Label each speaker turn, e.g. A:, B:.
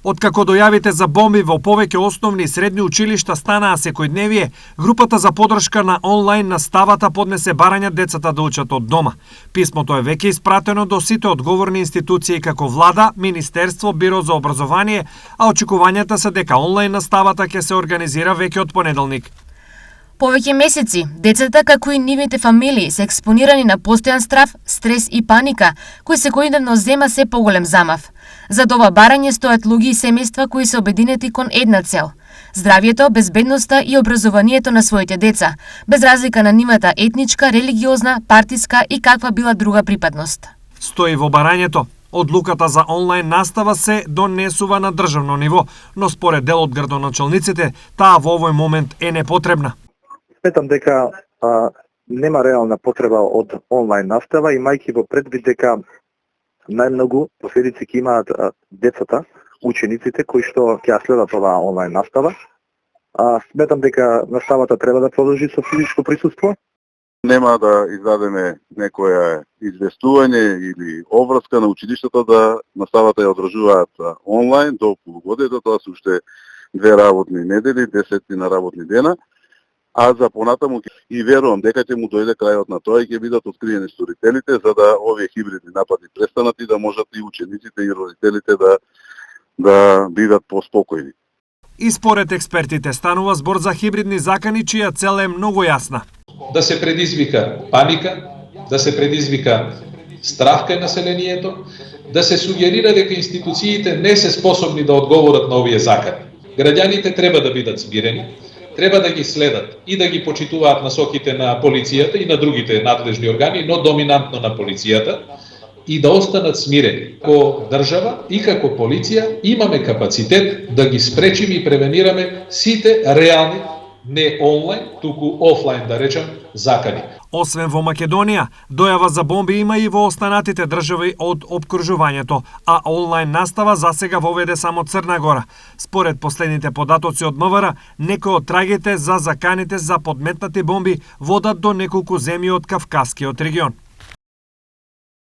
A: Откако дојавите за бомби во повеќе основни и средни училишта станаа секојдневие, групата за поддршка на онлайн наставата поднесе барања децата да учат од дома. Писмото е веќе испратено до сите одговорни институции како влада, министерство, биро за образование, а очекувањата се дека онлайн наставата ќе се организира веќе од понеделник.
B: Повеќе месеци, децата како и нивните фамилии се експонирани на постојан страв, стрес и паника, кој секојдневно зема се поголем замав. Зад ова барање стојат луѓе и семејства кои се обединети кон една цел – здравјето, безбедноста и образованието на своите деца, без разлика на нивната етничка, религиозна, партиска и каква била друга припадност.
A: Стои во барањето. Одлуката за онлайн настава се донесува на државно ниво, но според дел од градоначалниците, таа во овој момент е непотребна.
C: Сметам дека нема реална потреба од онлайн настава, имајќи во предвид дека најмногу последици ќе имаат децата, учениците кои што ќе ја следат оваа онлайн настава. Сметам дека наставата треба да продолжи со физичко присуство.
D: Нема да издадеме некоја известување или обврска на училиштата да наставата ја одржуваат онлайн до полугодието, тоа се уште 2 работни недели, 10 на работни дена. А за понатаму и верувам дека ќе му дојде крајот на тоа и ќе бидат откриени сторителите за да овие хибридни напади престанат и да можат и учениците и родителите да бидат поспокојни.
A: И според експертите станува збор за хибридни закани чија цел е многу јасна.
E: Да се предизвика паника, да се предизвика страх кај населението, да се сугерира дека институциите не се способни да одговорат на овие закани. Граѓаните треба да бидат смирени, треба да ги следат и да ги почитуваат насоките на полицијата и на другите надлежни органи, но доминантно на полицијата, и да останат смирени. Како држава и како полиција имаме капацитет да ги спречиме и превенираме сите реални, не онлайн, туку офлайн, да речем, закани.
A: Освен во Македонија, дојава за бомби има и во останатите држави од опкружувањето, а онлайн настава засега воведе само Црна Гора. Според последните податоци од МВР, некои од трагите за заканите за подметнати бомби водат до неколку земји од Кавказскиот регион.